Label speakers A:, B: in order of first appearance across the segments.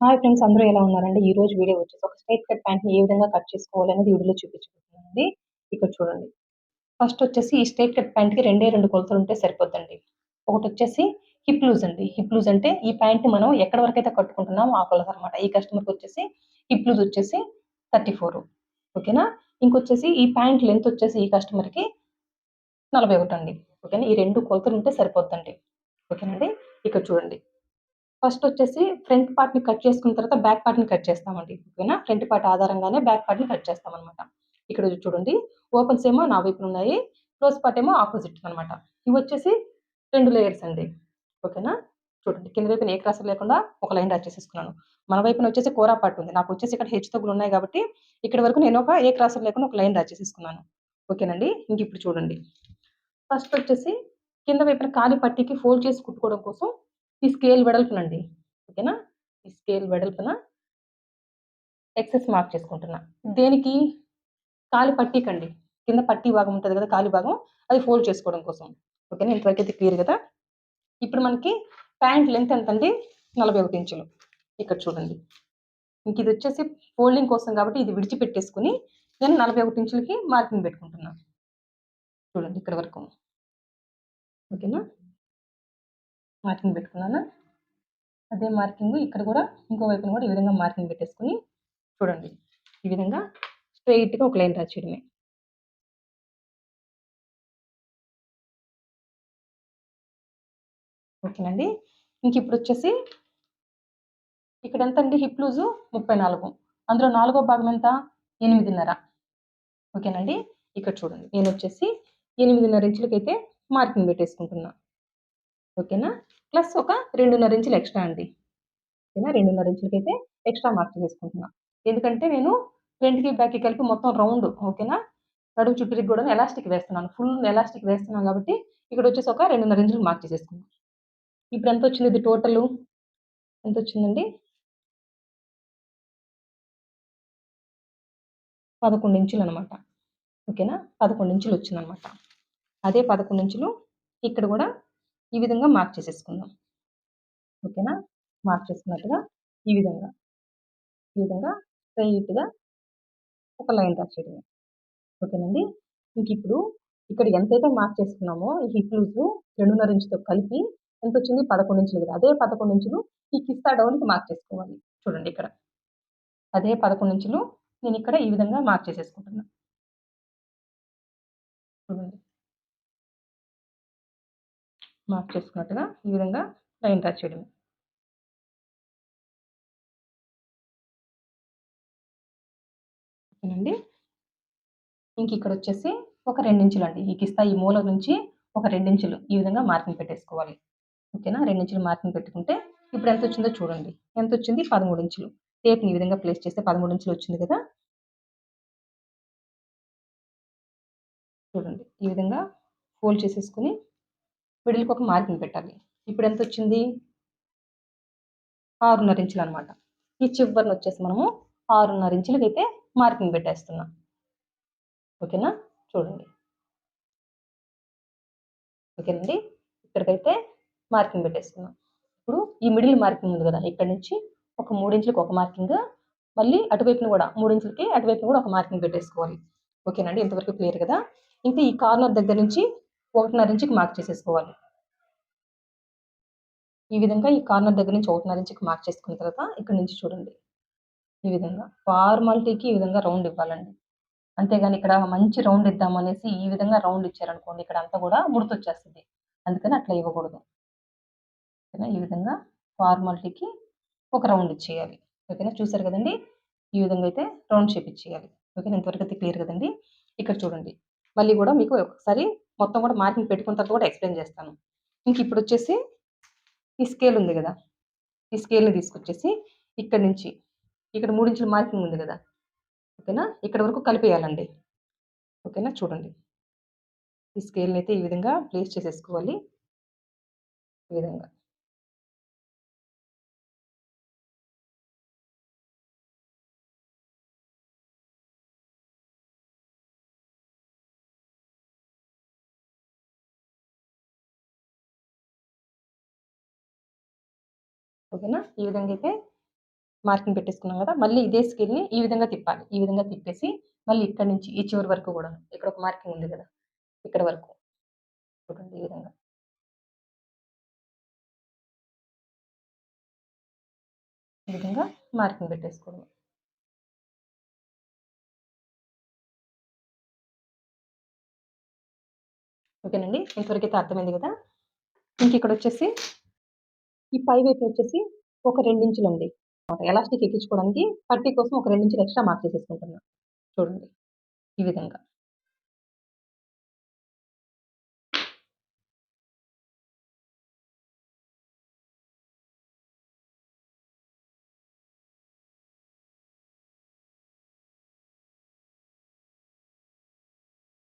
A: Hi friends, అందరూ ఎలా ఉన్నారండి? ఈ రోజు వీడియో వచ్చేసి ఒక స్ట్రెయిట్ కట్ ప్యాంట్‌ని ఏ విధంగా కట్ చేసుకోవాలనేది వీడియోలో చూపించబోతున్నానండి. ఇక్కడ చూడండి. ఫస్ట్ వచ్చేసి ఈ స్ట్రెయిట్ కట్ ప్యాంట్‌కి 2 కొలతలుంటే సరిపోద్దండి. ఒకటొచ్చేసి హిప్ లూజ్ అండి. హిప్ లూజ్ అంటే ఈ ప్యాంట్‌ని మనం ఎక్కడి వరకైతే కట్టుకుంటున్నామో ఆ కొలతనమాట. ఈ కస్టమర్‌కొచ్చేసి హిప్ లూజ్ వచ్చేసి 34. ఓకేనా? ఇంకొచ్చేసి ఈ ప్యాంట్ లెంత్ వచ్చేసి ఈ కస్టమర్‌కి 41 అండి. ఓకేనా? ఈ 2 కొలతలుంటే సరిపోద్దండి. ఓకేనండి? ఇక్కడ చూడండి. ఫస్ట్ వచ్చేసి ఫ్రంట్ పార్ట్‌ని కట్ చేసుకున్న తర్వాత బ్యాక్ పార్ట్‌ని కట్ చేస్తామండి. ఓకేనా? ఫ్రంట్ పార్ట్ ఆధారంగానే బ్యాక్ పార్ట్‌ని కట్ చేస్తామనమాట. ఇక్కడ చూడండి. ఓపెన్స్ ఏమో నా వైపునున్నాయి. క్లోజ్ పార్ట్ ఏమో ఆపోజిట్ అనమాట. ఇవొచ్చేసి 2 లేయర్స్ అండి. ఓకేనా? చూడండి. కింద వైపున ఏ క్రాసులు లేకుండా ఒక లైన్ డ్రా చేసేసుకున్నాను. మన వైపున వచ్చేసి కోరా పార్ట్ ఉంది. నాకొచ్చేసి ఇక్కడ హెచ్చు తగ్గులున్నాయి కాబట్టి ఇక్కడి వరకు నేను ఏ క్రాసులు లేకుండా ఒక లైన్ డ్రా చేసేసుకున్నాను. ఓకేనండి? ఇంకిప్పుడు చూడండి. ఫస్ట్ వచ్చేసి కింద వైపున కాలి పట్టీకి ఫోల్డ్ చేసి కుట్టుకోవడం కోసం ఈ స్కేల్ వెడల్పునండి. ఓకేనా? ఈ స్కేల్ వెడల్పున ఎక్సెస్ మార్క్ చేసుకుంటున్నా. దేనికి? కాలి పట్టీకండి. కింద పట్టీ భాగం ఉంటది కదా! కాలి భాగం అది ఫోల్డ్ చేసుకోవడం కోసం. ఓకేనా? ఇంతవరకైతే క్లియర్ కదా! ఇప్పుడు మనకి ప్యాంట్ లెంత్ ఎంతండి? 41 ఇంచులు. ఇక్కడ చూడండి. ఇంకిదొచ్చేసి ఫోల్డింగ్ కోసం కాబట్టి ఇది విడిచిపెట్టేసుకొని నేను 41 ఇంచులకి మార్కింగ్ పెట్టుకుంటున్నా. చూడండి ఇక్కడి వరకు. ఓకేనా? మార్కింగ్ పెట్టుకున్నానా? అదే మార్కింగ్ ఇక్కడ కూడా ఇంకో వైపున కూడా ఈ విధంగా మార్కింగ్ పెట్టేసుకొని చూడండి. ఈ విధంగా స్ట్రెయిట్‌గా ఒక లైన్ డ్రా చేయడమే. ఓకేనండి. ఇంకిప్పుడొచ్చేసి ఇక్కడ ఎంతండి హిప్ లూజు 34. అందులో నాలుగో భాగం ఎంత? 8:30. ఓకేనండి. ఇక్కడ చూడండి. నేనొచ్చేసి 8:30 ఇంచులకైతే మార్కింగ్ పెట్టేసుకుంటున్నా. ఓకేనా? ప్లస్ ఒక 2:30 ఇంచులు ఎక్స్‌ట్రా అండి. ఓకేనా? 2:30 ఇంచులకైతే ఎక్స్‌ట్రా మార్క్ చేసుకుంటున్నా. ఎందుకంటే నేను ఫ్రంట్‌కి, బ్యాక్‌కి కలిపి మొత్తం రౌండ్ ఓకేనా? నడుము చుట్టూరికి గూడాను ఎలాస్టిక్ వేస్తున్నాను. ఫుల్ ఎలాస్టిక్ వేస్తున్నాను గాబట్టి ఇక్కడొచ్చేసి ఒక 2:30 ఇంచులు మార్క్ చేసేసుకున్నా. ఇప్పుడెంతొచ్చింది ఇది టోటలు? ఎంతొచ్చిందండి? 11 ఇంచులనమాట. ఓకేనా? 11 ఇంచులొచ్చిందనమాట. అదే 11 ఇంచులు ఇక్కడ గూడా ఈ విధంగా మార్క్ చేసేసుకుందాం. ఓకేనా? మార్క్ చేసుకున్నట్టుగా ఈ విధంగా, ఈ విధంగా స్ట్రెయిట్‌గా ఒక లైన్ డ్రా చేయడమే. ఓకేనండి. ఇంకిప్పుడు ఇక్కడ ఎంతైతే మార్క్ చేసుకున్నామో ఈ హిప్ లూజు 2:30 ఇంచుతో కలిపి ఎంతొచ్చింది? 11 ఇంచులు కదా! అదే 11 ఇంచులు ఈ కిస్తా డౌన్‌కి మార్క్ చేసుకోవాలి. చూడండి ఇక్కడ. అదే 11 ఇంచులు నేనిక్కడ ఈ విధంగా మార్క్ చేసేసుకుంటున్నా. చూడండి. మార్క్ చేసుకున్నట్టుగా ఈ విధంగా లైన్ డ్రా చేయడమే. ఓకేనండి. ఇంకిక్కడొచ్చేసి ఒక 2 ఇంచులండి. ఈ కిస్తా ఈ మూల నుంచి ఒక 2 ఇంచులు ఈ విధంగా మార్కింగ్ పెట్టేసుకోవాలి. ఓకేనా? 2 ఇంచులు మార్కింగ్ పెట్టుకుంటే ఇప్పుడెంతొచ్చిందో చూడండి. ఎంతొచ్చింది? 13 ఇంచులు. టేప్‌ని ఈ విధంగా ప్లేస్ చేస్తే 13 ఇంచులొచ్చింది కదా! చూడండి. ఈ విధంగా ఫోల్డ్ చేసేసుకొని మిడిల్‌కి ఒక మార్కింగ్ పెట్టాలి. ఇప్పుడెంతొచ్చింది? 6:30 ఇంచులనమాట. ఈ చివరనొచ్చేసి మనము 6:30 ఇంచులకైతే మార్కింగ్ పెట్టేస్తున్నాం. ఓకేనా? చూడండి. ఓకేనండి. ఇక్కడికైతే మార్కింగ్ పెట్టేసుకున్నాం. ఇప్పుడు ఈ మిడిల్ మార్కింగ్ ఉంది గదా! ఇక్కడి నుంచి ఒక 3 ఇంచులకి ఒక మార్కింగ్, మళ్ళీ అటువైపున గూడా 3 ఇంచులకి అటువైపున గూడా ఒక మార్కింగ్ పెట్టేసుకోవాలి. ఓకేనండి. ఇంతవరకు క్లియర్ కదా! ఇంకా ఈ కార్నర్ దగ్గర నుంచి 1:30 ఇంచుకి మార్క్ చేసేసుకోవాలి. ఈ విధంగా ఈ కార్నర్ దగ్గర నుంచి 1:30 ఇంచుకి మార్క్ చేసుకున్న తర్వాత ఇక్కడి నుంచి చూడండి. ఈ విధంగా ఫార్మాలిటీకి ఈ విధంగా రౌండ్ ఇవ్వాలండి. అంతేగాని ఇక్కడ మంచి రౌండ్ ఇద్దామనేసి ఈ విధంగా రౌండ్ ఇచ్చారనుకోండి ఇక్కడంతా గూడా ముడతొచ్చేస్తది. అందుకని అట్లా ఇవ్వకూడదు. ఓకేనా? ఈ విధంగా ఫార్మాలిటీకి ఒక రౌండ్ ఇచ్చేయాలి. ఓకేనా? చూసారు గదండీ! ఈ విధంగా అయితే రౌండ్ షేప్ ఇచ్చేయాలి. ఓకేనా? ఇంతవరకైతే క్లియర్ గదండీ! ఇక్కడ చూడండి. మళ్ళీ గూడా మీకు ఒకసారి మొత్తం గూడా మార్కింగ్ పెట్టుకున్న తర్వాత గూడా ఎక్స్‌ప్లెయిన్ జేస్తాను. ఇంకిప్పుడొచ్చేసి ఈ స్కేల్ ఉంది గదా! ఈ స్కేల్‌ని తీసుకొచ్చేసి ఇక్కడి నుంచి ఇక్కడ 3 ఇంచుల మార్కింగ్ ఉంది గదా! ఓకేనా? ఇక్కడి వరకు కలిపేయాలండి. ఓకేనా? చూడండి. ఈ స్కేల్‌నయితే ఈ విధంగా ప్లేస్ చేసేసుకోవాలి. ఈ విధంగా. ఓకేనా? ఈ విధంగా అయితే మార్కింగ్ పెట్టేసుకున్నాం కదా! మళ్ళీ ఇదే స్కేల్‌ని ఈ విధంగా తిప్పాలి. ఈ విధంగా తిప్పేసి మళ్ళీ ఇక్కడి నుంచి ఈ చివరి వరకు గూడాను. ఇక్కడ ఒక మార్కింగ్ ఉంది గదా! ఇక్కడ వరకు. చూడండి ఈ విధంగా. ఈ విధంగా మార్కింగ్ పెట్టేసుకోవడం. ఓకేనండి. ఇంతవరకైతే అర్థమైంది గదా! ఇంకిక్కడొచ్చేసి ఈ పై వైపునొచ్చేసి ఒక 2 ఇంచులండి. ఎలాస్టిక్ ఎక్కించుకోవడానికి పట్టీ కోసం ఒక 2 ఇంచులు ఎక్స్‌ట్రా మార్క్ చేసేసుకుంటున్నా. చూడండి ఈ విధంగా.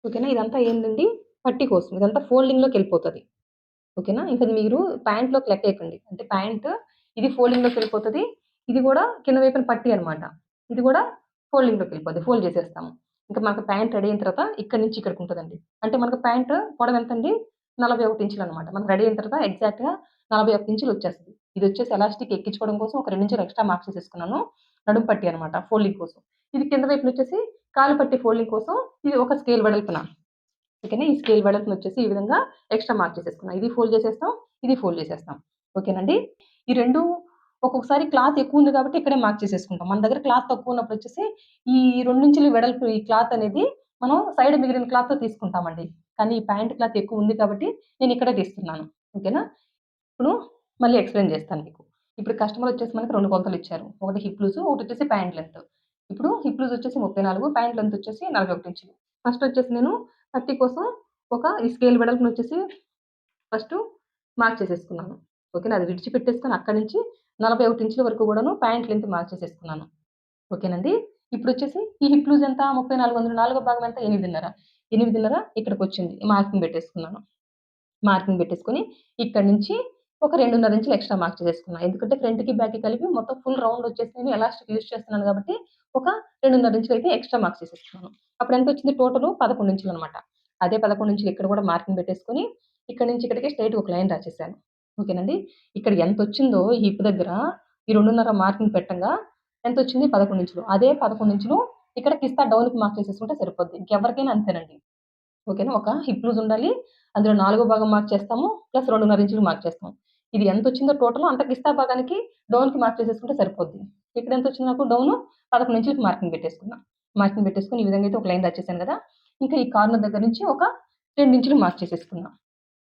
A: ఓకేనా? ఇదంతా ఏందండి పట్టీ కోసం. ఇదంతా ఫోల్డింగ్‌లోకెళ్ళిపోతది. ఓకేనా? ఇంక మీరు ప్యాంట్‌లోకి లెక్కేయకండి. అంటే ప్యాంట్ ఇది ఫోల్డింగ్‌లోకెళ్ళిపోతది. ఇది గూడా కింద వైపున పట్టీ అనమాట. ఇది గూడా ఫోల్డింగ్‌లోకెళ్ళిపోద్ది. ఫోల్డ్ చేసేస్తాము. ఇంక మనకు ప్యాంట్ రెడీ అయిన తర్వాత ఇక్కడి నుంచి ఇక్కడికుంటదండి. అంటే మనకు ప్యాంట్ పొడవెంతండి? 41 ఇంచులనమాట. మనకు రెడీ అయిన తర్వాత ఎగ్జాక్ట్‌గా 41 ఇంచులొచ్చేస్తది. ఇదొచ్చేసి ఎలాస్టిక్ ఎక్కించుకోవడం కోసం ఒక 2 ఇంచులు ఎక్స్‌ట్రా మార్క్ చేసేసుకున్నాను. నడుము పట్టీ అనమాట ఫోల్డింగ్ కోసం. ఇది కింద వైపునొచ్చేసి కాలు పట్టీ ఫోల్డింగ్ కోసం ఇది ఒక స్కేల్ వెడల్పున. ఓకేనా? ఈ స్కేల్ వెడల్పునొచ్చేసి ఈ విధంగా ఎక్స్‌ట్రా మార్క్ చేసేసుకున్నా. ఇది ఫోల్డ్ చేసేస్తాం. ఇది ఫోల్డ్ చేసేస్తాం. ఓకేనండి? ఈ 2 ఒక్కొక్కసారి క్లాత్ ఎక్కువుంది కాబట్టి ఇక్కడే మార్క్ చేసేసుకుంటాం. మన దగ్గర క్లాత్ తక్కువున్నప్పుడొచ్చేసి ఈ 2 ఇంచుల వెడల్పు ఈ క్లాత్ అనేది మనం సైడ్ మిగిలిన క్లాత్‌తో తీసుకుంటామండి. కానీ ఈ ప్యాంట్ క్లాత్ ఎక్కువుంది కాబట్టి నేనిక్కడే తీస్తున్నాను. ఓకేనా? ఇప్పుడు మళ్ళీ ఎక్స్‌ప్లెయిన్ చేస్తాను మీకు. ఇప్పుడు కస్టమర్ వచ్చేసి మనకి 2 కొలతలిచ్చారు. ఒకటి హిప్ లూజు, ఒకటొచ్చేసి ప్యాంట్ లెంత్. ఇప్పుడు హిప్ లూజ్ వచ్చేసి 34, ప్యాంట్ లెంత్ వచ్చేసి 41 ఇంచులు. ఫస్ట్ వచ్చేసి నేను పట్టీ కోసం ఈ స్కేల్ వెడల్పునొచ్చేసి ఫస్టు మార్క్ చేసేసుకున్నాను. ఓకేనా? అది విడిచిపెట్టేసుకొని అక్కడి నుంచి 41 ఇంచుల వరకు గూడాను ప్యాంట్ లెంత్ మార్క్ చేసేసుకున్నాను. ఓకేనండి. ఇప్పుడొచ్చేసి ఈ హిప్ లూజ్ ఎంత 34 అందులో నాలుగో భాగం ఎంత 8:30. 8:30 ఇక్కడికొచ్చింది. మార్కింగ్ పెట్టేసుకున్నాను. మార్కింగ్ పెట్టేసుకొని ఇక్కడి నుంచి ఒక 2:30 ఇంచులు ఎక్స్‌ట్రా మార్క్ చేసేసుకున్నా. ఎందుకంటే ఫ్రంట్‌కి, బ్యాక్‌కి కలిపి మొత్తం ఫుల్ రౌండ్ వచ్చేసి నేను ఎలాస్టిక్ యూజ్ చేస్తున్నాను కాబట్టి ఒక 2:30 ఇంచులయితే ఎక్స్‌ట్రా మార్క్ చేసేసుకున్నాను. అప్పుడెంతొచ్చింది టోటలు 11 ఇంచులనమాట. అదే 11 ఇంచులు ఇక్కడ కూడా మార్కింగ్ పెట్టేసుకొని ఇక్కడి నుంచి ఇక్కడికి స్ట్రెయిట్‌గా ఒక లైన్ రాసేసాను. ఓకేనండి. ఇక్కడ ఎంతొచ్చిందో ఈ హిప్ దగ్గర ఈ 2:30 మార్కింగ్ పెట్టంగా ఎంతొచ్చింది 11 ఇంచులు. అదే 11 ఇంచులు ఇక్కడ కిస్తా డౌన్‌కి మార్క్ చేసేసుకుంటే సరిపోద్ది. ఇంకెవరికైనా అంతేనండి. ఓకేనా. ఒక హిప్ లూజ్ ఉండాలి. అందులో నాలుగో భాగం మార్క్ చేస్తాము. ప్లస్ 2:30 ఇంచులు మార్క్ చేస్తాం. ఇది ఎంతొచ్చిందో టోటల్ అంత కిస్తా భాగానికి డౌన్‌కి మార్క్ చేసేసుకుంటే సరిపోద్ది. ఇక్కడ ఎంతొచ్చింది నాకు డౌను 11 ఇంచులకి మార్కింగ్ పెట్టేసుకున్నా. మార్కింగ్ పెట్టేసుకొని ఈ విధంగా అయితే ఒక లైన్ రాసేసాను గదా! ఇంకా ఈ కార్నర్ దగ్గర నుంచి ఒక 2 ఇంచులు మార్క్ చేసేసుకున్నా.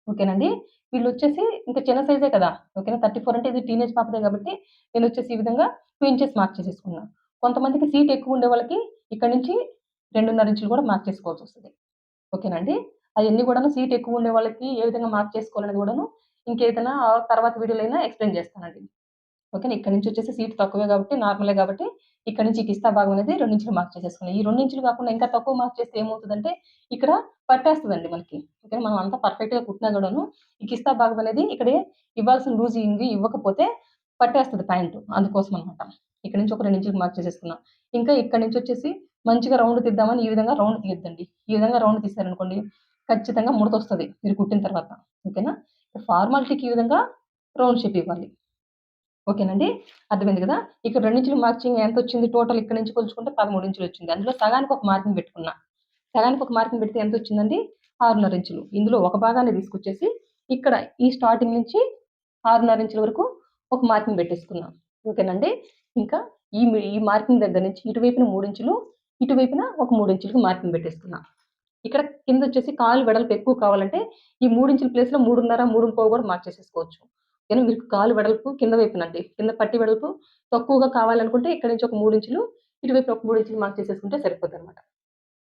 A: ఓకేనండి. వీళ్ళొచ్చేసి ఇంకా చిన్న సైజే కదా! ఓకేనా. 34 అంటే ఇది టీనేజ్ పాపదే గాబట్టి నేనొచ్చేసి ఈ విధంగా 2 ఇంచెస్ మార్క్ చేసేసుకున్నా. కొంతమందికి సీట్ ఎక్కువుండే వాళ్ళకి ఇక్కడి నుంచి 2:30 ఇంచులు గూడా మార్క్ చేసుకోవాల్సొస్తది. ఓకేనండి. అయన్నీ గూడాను సీట్ ఎక్కువుండే వాళ్ళకి ఏ విధంగా మార్క్ చేసుకోవాలనేది గూడాను ఇంకేదైనా తర్వాత వీడియోలో అయినా ఎక్స్‌ప్లెయిన్ చేస్తానండి. ఓకేనా. ఇక్కడి నుంచొచ్చేసి సీట్ తక్కువే గాబట్టి, నార్మలే గాబట్టి, ఇక్కడి నుంచి ఈ కిస్తా భాగం అనేది 2 ఇంచులు మార్క్ చేసేసుకున్నా. ఈ 2 ఇంచులు కాకుండా ఇంకా తక్కువ మార్క్ చేస్తే ఏమవుతదంటే, ఇక్కడ పట్టేస్తదండి మనకి. ఓకేనా. మనం అంతా పర్ఫెక్ట్‌గా కుట్టినా గూడాను, ఈ కిస్తా భాగం అనేది ఇక్కడే ఇవ్వాల్సిన లూజింగ్ ఇవ్వకపోతే పట్టేస్తది ప్యాంటు. అందుకోసమనమాట. ఇక్కడి నుంచి ఒక 2 ఇంచులు మార్క్ చేసేసుకున్నా. ఇంకా ఇక్కడి నుంచొచ్చేసి మంచిగా రౌండ్ తీద్దామని ఈ విధంగా రౌండ్ తీయొద్దండి. ఈ విధంగా రౌండ్ తీశారనుకోండి, ఖచ్చితంగా ముడతొస్తది మీరు కుట్టిన తర్వాత. ఓకేనా. ఫార్మాలిటీకి ఈ విధంగా రౌండ్ షేప్ ఇవ్వాలి. ఓకేనండి. అర్థమైంది గదా! ఇక్కడ 2 ఇంచులు మార్చింగ్ ఎంతొచ్చింది టోటల్ ఇక్కడి నుంచి కొలుచుకుంటే 13 ఇంచులొచ్చింది. అందులో సగానికి ఒక మార్కింగ్ పెట్టుకున్నా. సగానికి ఒక మార్కింగ్ పెడితే ఎంతొచ్చిందండి? 6:30 ఇంచులు. ఇందులో ఒక భాగాన్ని తీసుకొచ్చేసి ఇక్కడ ఈ స్టార్టింగ్ నుంచి 6:30 ఇంచుల వరకు ఒక మార్కింగ్ పెట్టేసుకున్నా. ఓకేనండి. ఇంకా ఈ మార్కింగ్ దగ్గర నుంచి ఇటువైపున 3 ఇంచులు, ఇటువైపున ఒక 3 ఇంచులకి మార్కింగ్ పెట్టేసుకున్నా. ఇక్కడ కిందొచ్చేసి కాలు వెడల్పు ఎక్కువ కావాలంటే ఈ 3 ఇంచుల ప్లేస్‌లో 3:30, 3:15 కూడా మార్చేసేసుకోవచ్చు. ఓకేనా. మీకు కాలు వెడల్పు కింద వైపునండి. కింద పట్టి వెడల్పు తక్కువగా కావాలనుకుంటే ఇక్కడి నుంచి ఒక 3 ఇంచులు, ఇటువైపు ఒక 3 ఇంచులు మార్క్ చేసేసుకుంటే సరిపోద్దనమాట.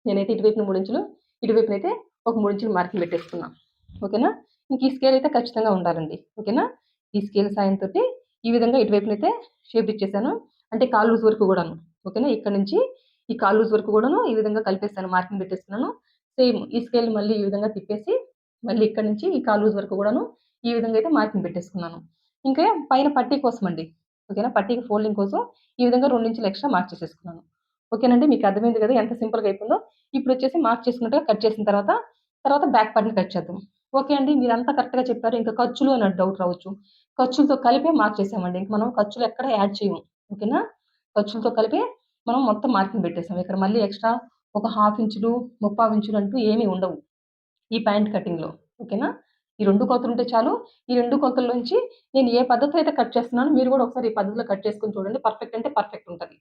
A: నేనైతే ఇటువైపున 3 ఇంచులు, ఇటువైపునైతే ఒక 3 ఇంచులు మార్కింగ్ పెట్టేసుకున్నా. ఓకేనా. ఇంక ఈ స్కేల్ అయితే ఖచ్చితంగా ఉండాలండి. ఓకేనా. ఈ స్కేల్ సాయంతోటి ఈ విధంగా ఇటువైపునైతే షేప్ ఇచ్చేసాను. అంటే కాళ్ళు లూజ్ వరకు గూడాను. ఓకేనా. ఇక్కడి నుంచి ఈ కాళ్ళు లూజ్ వరకు గూడాను ఈ విధంగా కలిపేసాను. మార్కింగ్ పెట్టేసుకున్నాను. సేమ్ ఈ స్కేల్‌ని మళ్ళీ ఈ విధంగా తిప్పేసి, మళ్ళీ ఇక్కడి నుంచి ఈ కాలు లూజ్ వరకు గూడాను ఈ విధంగా అయితే మార్కింగ్ పెట్టేసుకున్నాను. ఇంకా పైన పట్టీ కోసమండి. ఓకేనా. పట్టీకి ఫోల్డింగ్ కోసం ఈ విధంగా 2 ఇంచులు ఎక్స్‌ట్రా మార్క్ చేసేసుకున్నాను. ఓకేనండి. మీకు అర్థమైంది గదా! ఎంత సింపుల్‌గా అయిపోయిందో. ఇప్పుడొచ్చేసి మార్క్ చేసుకున్నట్టుగా కట్ చేసిన తర్వాత బ్యాక్ పార్ట్‌ని కట్ చేద్దాం. ఓకే అండి. మీరంతా కరెక్ట్‌గా చెప్పారు. ఇంకా ఖర్చులు అని డౌట్ రావచ్చు. ఖర్చులతో కలిపే మార్క్ చేసామండి. ఇంక మనం ఖర్చులు ఎక్కడ యాడ్ చేయము. ఓకేనా? ఖర్చులతో కలిపి మనం మొత్తం మార్కింగ్ పెట్టేసాం. ఇక్కడ మళ్ళీ ఎక్స్‌ట్రా ఒక హాఫ్ ఇంచులు, ముప్పావు ఇంచులు అంటూ ఏమీ ఉండవు ఈ ప్యాంట్ కటింగ్‌లో. ఓకేనా? ఈ 2 కొలతలుంటే చాలు. ఈ 2 కొలతల్లోంచి నేను ఏ పద్ధతిలో అయితే కట్ చేస్తున్నానో మీరు గూడా ఒకసారి ఈ పద్ధతిలో కట్ చేసుకొని చూడండి. పర్ఫెక్ట్ అంటే పర్ఫెక్ట్ ఉంటది.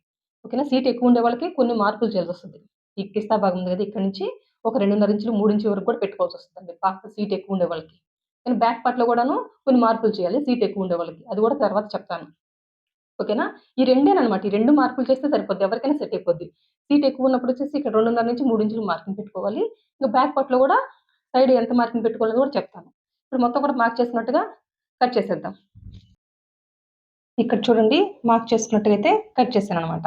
A: ఓకేనా? సీట్ ఎక్కువ ఉండే వాళ్ళకి కొన్ని మార్పులు చేయాల్సొస్తది. ఈ కిస్తా భాగం ఉంది కదా! ఇక్కడి నుంచి ఒక 2.5 ఇంచులు, 3 ఇంచుల వరకు కూడా పెట్టుకోవాల్సొస్తదండి. సీట్ ఎక్కువ ఉండే వాళ్ళకి. కానీ బ్యాక్ పార్ట్‌లో గూడాను కొన్ని మార్పులు చేయాలి సీట్ ఎక్కువ ఉండే వాళ్ళకి. అది గూడా తర్వాత చెప్తాను. ఓకేనా? ఈ రెండేననమాట. ఈ 2 మార్పులు చేస్తే సరిపోద్ది. ఎవరికైనా సెట్ అయిపోద్ది. సీట్ ఎక్కువున్నప్పుడొచ్చేసి ఇక్కడ 2.5-3 ఇంచులు మార్కింగ్ పెట్టుకోవాలి. ఇంక బ్యాక్ పార్ట్‌లో గూడా సైడ్ ఎంత మార్కింగ్ పెట్టుకోవాలో గూడా చెప్తాను. ఇప్పుడు మొత్తం కూడా మార్క్ చేసుకున్నట్టుగా కట్ చేసేద్దాం. ఇక్కడ చూడండి మార్క్ చేసుకున్నట్టుగయితే కట్ చేశాననమాట.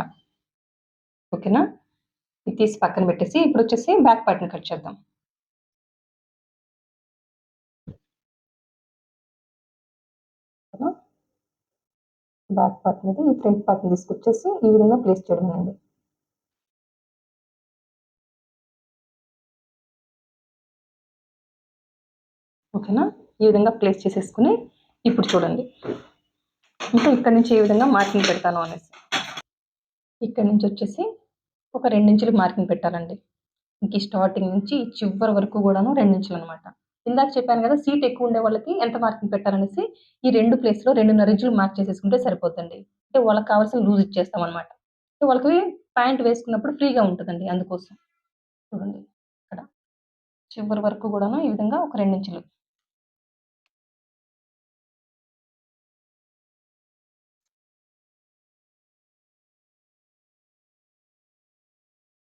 A: ఓకేనా? ఇది తీసి పక్కన పెట్టేసి ఇప్పుడొచ్చేసి బ్యాక్ పార్ట్‌ని కట్ చేద్దాం. ఓకేనా? బ్యాక్ పార్ట్ మీద ఈ ఫ్రంట్ పార్ట్‌ని తీసుకొచ్చేసి ఈ విధంగా ప్లేస్ చేయడమేనండి. ఓకేనా? ఈ విధంగా ప్లేస్ చేసేసుకొని ఇప్పుడు చూడండి. ఇంకా ఇక్కడి నుంచి ఏ విధంగా మార్కింగ్ పెడతాను అనేసి. ఇక్కడి నుంచొచ్చేసి ఒక 2 ఇంచులు మార్కింగ్ పెట్టాలండి. ఇంక ఈ స్టార్టింగ్ నుంచి చివరి వరకు గూడాను 2 ఇంచులనమాట. ఇందాక చెప్పాను గదా! సీట్ ఎక్కువుండే వాళ్ళకి ఎంత మార్కింగ్ పెట్టాలనేసి, ఈ 2 ప్లేస్‌లో 2.5 ఇంచులు మార్క్ చేసేసుకుంటే సరిపోద్దండి. అంటే వాళ్ళకి కావాల్సిన లూజ్ ఇచ్చేస్తామనమాట. అంటే వాళ్ళకి ప్యాంట్ వేసుకున్నప్పుడు ఫ్రీగా ఉంటదండి అందుకోసం. చూడండి ఇక్కడ చివరి వరకు గూడాను ఈ విధంగా ఒక 2 ఇంచులు.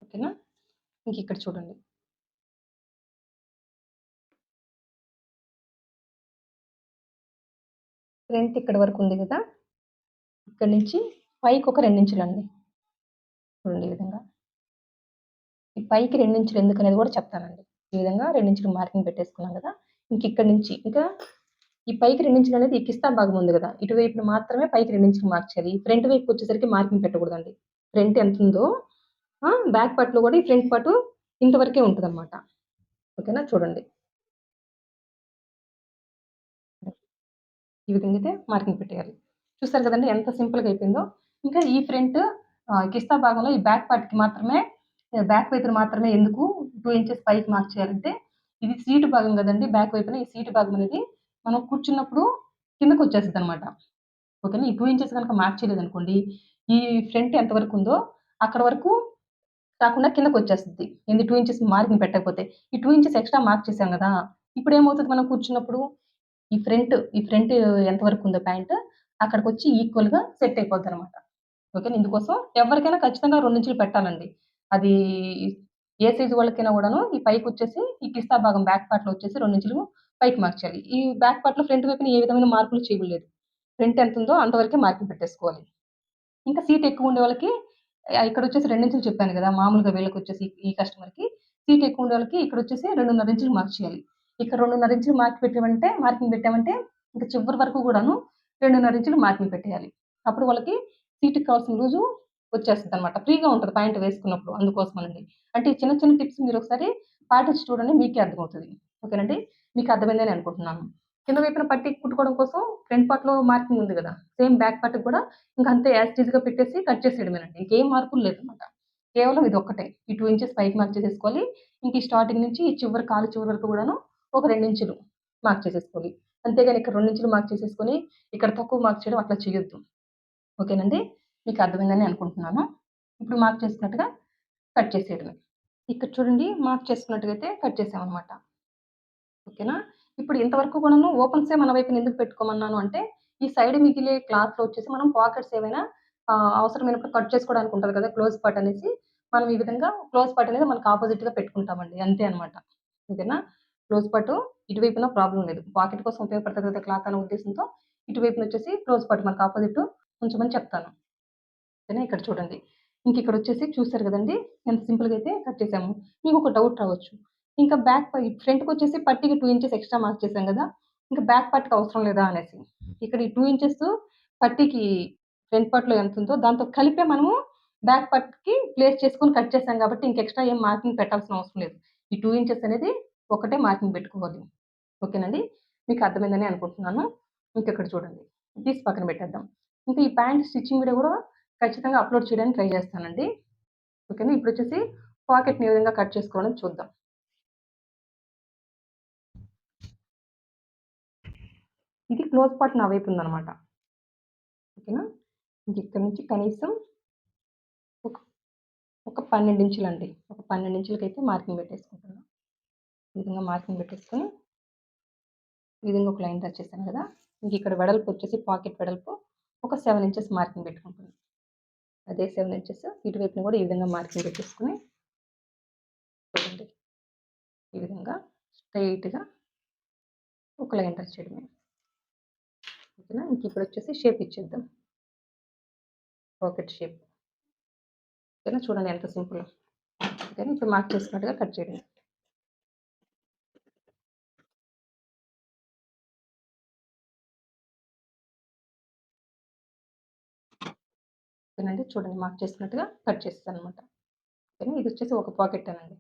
A: ఓకేనా? ఇంకిక్కడ చూడండి. ఫ్రంట్ ఇక్కడి వరకు ఉంది గదా! ఇక్కడి నుంచి పైకొక 2 ఇంచులండి. చూడండి ఈ విధంగా. ఈ పైకి 2 ఇంచులు ఎందుకనేది గూడా చెప్తానండి. ఈ విధంగా 2 ఇంచులు మార్కింగ్ పెట్టేసుకున్నాం గదా! ఇంకిక్కడి నుంచి ఇంకా ఈ పైకి 2 ఇంచులనేది ఈ కిస్తా భాగం ఉంది గదా! ఇటువైపున మాత్రమే పైకి 2 ఇంచులు మార్క్ చేయాలి. ఈ ఫ్రంట్ వైపుకొచ్చేసరికి మార్కింగ్ పెట్టకూడదండి. ఫ్రంట్ ఎంతుందో బ్యాక్ పార్ట్‌లో గూడా ఈ ఫ్రంట్ పార్టు ఇంతవరకే ఉంటదనమాట. ఓకేనా? చూడండి. ఈ విధంగా అయితే మార్కింగ్ పెట్టేయాలి. చూసారు కదండీ ఎంత సింపుల్‌గా అయిపోయిందో. ఇంకా ఈ ఫ్రంట్ కిస్తా భాగంలో ఈ బ్యాక్ పార్ట్‌కి మాత్రమే బ్యాక్ వైపున మాత్రమే ఎందుకు 2 ఇంచెస్ పైకి మార్క్ చేయాలంటే, ఇది సీటు భాగం గదండీ! బ్యాక్ వైపున ఈ సీటు భాగం అనేది మనం కూర్చున్నప్పుడు కిందకొచ్చేస్తదనమాట. ఓకేనా? ఈ 2 ఇంచెస్ గనక మార్క్ చేయలేదనుకోండి, ఈ ఫ్రంట్ ఎంత వరకు ఉందో అక్కడ వరకు కాకుండా కిందకొచ్చేస్తది. ఏంది 2 ఇంచెస్ మార్కింగ్ పెట్టకపోతే. ఈ 2 ఇంచెస్ ఎక్స్‌ట్రా మార్క్ చేసాం గదా! ఇప్పుడేమవుతది మనం కూర్చున్నప్పుడు ఈ ఫ్రంట్ ఎంత వరకుందో ప్యాంట్ అక్కడికొచ్చి ఈక్వల్‌గా సెట్ అయిపోద్దనమాట. ఓకేనా. ఇందుకోసం ఎవరికైనా ఖచ్చితంగా 2 ఇంచులు పెట్టాలండి. అది ఏ సైజ్ వాళ్ళకైనా గూడాను ఈ పైకొచ్చేసి ఈ కిస్తా భాగం బ్యాక్ పార్ట్‌లో వచ్చేసి 2 ఇంచులు పైకి మార్క్ చేయాలి. ఈ బ్యాక్ పార్ట్‌లో ఫ్రంట్ వైపున ఏ విధమైన మార్పులు చేయలేదు. ఫ్రంట్ ఎంతుందో అంతవరకే మార్కింగ్ పెట్టేసుకోవాలి. ఇంకా సీట్ ఎక్కువుండే వాళ్ళకి ఇక్కడొచ్చేసి 2 ఇంచులు చెప్పాను గదా! మామూలుగా వీళ్ళకొచ్చేసి ఈ కస్టమర్‌కి సీట్ ఎక్కువుండే వాళ్ళకి ఇక్కడొచ్చేసి 2.5 ఇంచులు మార్క్ చేయాలి. ఇక్కడ 2.5 ఇంచులు మార్కింగ్ పెట్టామంటే ఇంక చివరి వరకు గూడాను 2.5 ఇంచులు మార్కింగ్ పెట్టేయాలి. అప్పుడు వాళ్ళకి సీట్‌కి కావాల్సిన లూజు వచ్చేస్తదనమాట. ఫ్రీగా ఉంటది ప్యాంట్ వేసుకున్నప్పుడు అందుకోసమనండి. అంటే ఈ చిన్న చిన్న టిప్స్ మీరొకసారి పాటించి చూడండి మీకే అర్థమవుతది. ఓకేనండి. మీకు అర్థమైందని అనుకుంటున్నాను. కింద వైపున పట్టీ కుట్టుకోవడం కోసం ఫ్రంట్ పార్ట్‌లో మార్కింగ్ ఉంది గదా! సేమ్ బ్యాక్ పార్ట్‌కి గూడా ఇంకంతే యాజ్ ఇట్ ఈజ్‌గా పెట్టేసి కట్ చేసేయడమేనండి. ఇంకేం మార్పులు లేదనమాట. కేవలం ఇదొక్కటే. ఈ 2 ఇంచెస్ పైకి మార్క్ చేసేసుకోవాలి. ఇంక ఈ స్టార్టింగ్ నుంచి ఈ చివరి కాలు చివరి వరకు గూడాను ఒక 2 ఇంచులు మార్క్ చేసేసుకోవాలి. అంతేగాని ఇక్కడ 2 ఇంచులు మార్క్ చేసేసుకొని, ఇక్కడ తక్కువ మార్క్ చేయడం అట్లా చేయొద్దు. ఓకేనండి. మీకు అర్థమైందని అనుకుంటున్నాను. ఇప్పుడు మార్క్ చేసుకున్నట్టుగా కట్ చేసేయడమే. ఇక్కడ చూడండి మార్క్ చేసుకున్నట్టుగయితే కట్ చేసామనమాట. ఓకేనా? ఇప్పుడు ఇంతవరకు కూడాను ఓపెన్సే మన వైపున ఎందుకు పెట్టుకోమన్నాను అంటే, ఈ సైడ్ మిగిలే క్లాత్‌లో వచ్చేసి మనం పాకెట్స్ ఏవైనా అవసరమైనప్పుడు కట్ చేసుకోవడానికి ఉంటది కదా! క్లోజ్ పార్ట్ అనేసి, మనం ఈ విధంగా క్లోజ్ పార్ట్ అనేది మనకు అపోజిట్‌గా పెట్టుకుంటామండి. అంతే అనమాట. ఓకేనా? క్లోజ్ పార్ట్ ఇటువైపున ప్రాబ్లమ్ లేదు. పాకెట్ కోసం ఉపయోగపడతది కదా! క్లాత్ అనే ఉద్దేశంతో ఇటువైపునొచ్చేసి క్లోజ్ పార్ట్ మనకు అపోజిట్ ఉంచమని చెప్తాను. ఓకేనా? ఇక్కడ చూడండి. ఇంకిక్కడొచ్చేసి చూసారు గదండీ! ఎంత సింపుల్‌గా అయితే కట్ చేసాము. మీకొక డౌట్ రావచ్చు. ఇంకా ఫ్రంట్‌కొచ్చేసి పట్టీకి 2 ఇంచెస్ ఎక్స్‌ట్రా మార్క్ చేసాం గదా! ఇంకా బ్యాక్ పార్ట్‌కి అవసరం లేదా అనేసి. ఇక్కడ ఈ 2 ఇంచెస్ పట్టీకి ఫ్రంట్ పార్ట్‌లో ఎంతుందో దాంతో కలిపే మనము బ్యాక్ పార్ట్‌కి ప్లేస్ చేసుకొని కట్ చేసాం గాబట్టి ఇంక ఎక్స్‌ట్రా ఏం మార్కింగ్ పెట్టాల్సిన అవసరం లేదు. ఈ 2 ఇంచెస్ అనేది ఒకటే మార్కింగ్ పెట్టుకోవాలి. ఓకేనండి. మీకు అర్థమైందని అనుకుంటున్నాను. ఇంకిక్కడ చూడండి. తీసి పక్కన పెట్టేద్దాం. ఇంకా ఈ ప్యాంట్ స్టిచ్చింగ్ వీడియో గూడా ఖచ్చితంగా అప్లోడ్ చేయడానికి ట్రై చేస్తానండి. ఓకేనా. ఇప్పుడొచ్చేసి పాకెట్‌ని ఏ విధంగా కట్ చేసుకోవాలని చూద్దాం. ఇది క్లోజ్ పార్ట్ నా వైపు ఉందనమాట. ఓకేనా. ఇంకిక్కడి నుంచి కనీసం ఒక ఒక 12 ఇంచులండి. ఒక 12 ఇంచులకైతే మార్కింగ్ పెట్టేసుకుంటున్నా. ఈ విధంగా మార్కింగ్ పెట్టేసుకొని, ఈ విధంగా ఒక లైన్ డ్రా చేశాను కదా! ఇంకిక్కడ వెడల్పు వచ్చేసి పాకెట్ వెడల్పు ఒక 7 ఇంచెస్ మార్కింగ్ పెట్టుకుంటున్నా. అదే 7 ఇంచెస్ ఇటువైపున కూడా ఈ విధంగా మార్కింగ్ పెట్టేసుకొని, చూడండి ఈ విధంగా స్ట్రెయిట్‌గా ఒక లైన్ డ్రా చేయడమే. ఓకేనా. ఇంకిప్పుడొచ్చేసి షేప్ ఇచ్చేద్దాం. Pocket shape. ఓకేనా. చూడండి ఎంత సింపులో. ఓకేనా. ఇప్పుడు మార్క్ చేసుకున్నట్టుగా కట్ చేయడమే. ఓకేనండి. చూడండి మార్క్ చేసుకున్నట్టుగా కట్ చేసేసాననమాట. ఓకేనా. ఇదొచ్చేసి ఒక పాకెట్టేనండి.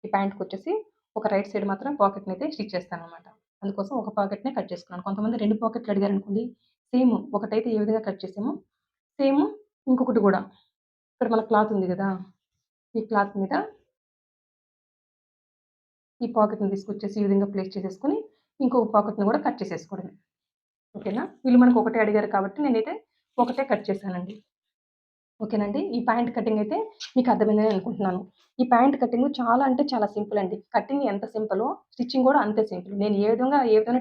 A: ఈ ప్యాంట్‌కొచ్చేసి ఒక రైట్ సైడ్ మాత్రం పాకెట్‌నైతే స్టిచ్ చేస్తాననమాట. అందుకోసం ఒక పాకెట్‌నే కట్ చేసుకున్నాను. కొంతమంది 2 పాకెట్లు అడిగారనుకోండి, సేమ్ ఒకటైతే ఏ విధంగా కట్ చేసామో, సేమ్ ఇంకొకటి గూడా ఇక్కడ మన క్లాత్ ఉంది గదా! ఈ క్లాత్ మీద ఈ పాకెట్‌ని తీసుకొచ్చేసి ఈ విధంగా ప్లేస్ చేసేసుకొని, ఇంకొక పాకెట్‌ని గూడా కట్ చేసేసుకోవడమే. ఓకేనా. వీళ్ళు మనకు ఒకటే అడిగారు కాబట్టి నేనైతే ఒకటే కట్ చేశానండి. ఓకేనండి. ఈ ప్యాంట్ కటింగ్ అయితే మీకు అర్థమైందని అనుకుంటున్నాను. ఈ ప్యాంట్ కటింగ్ చాలా అంటే చాలా సింపుల్ అండి. కటింగ్ ఎంత సింపులో స్టిచ్చింగ్ కూడా అంతే సింపుల్. నేను ఏ విధంగా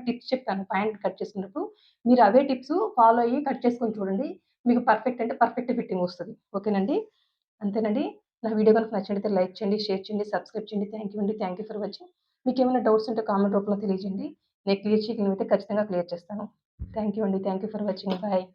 A: టిప్స్ చెప్పాను ప్యాంట్ కట్ చేసినప్పుడు, మీరు అవే టిప్స్ ఫాలో అయ్యి కట్ చేసుకొని చూడండి. మీకు పర్ఫెక్ట్ అంటే పర్ఫెక్ట్ ఫిట్టింగ్ వస్తది. ఓకేనండి. అంతేనండి. నా వీడియో గనుక నచ్చినట్లయితే లైక్ చేయండి, షేర్ చేయండి, సబ్స్క్రైబ్ చేయండి. థాంక్ యూ అండి. Thank you for watching. మీకేమైనా డౌట్స్ ఉంటే కామెంట్ రూపంలో తెలియజేయండి. నేను క్లియర్ చేయగలిగినవైతే ఖచ్చితంగా క్లియర్ చేస్తాను. థాంక్ యూ అండి. Thank you for watching. Bye.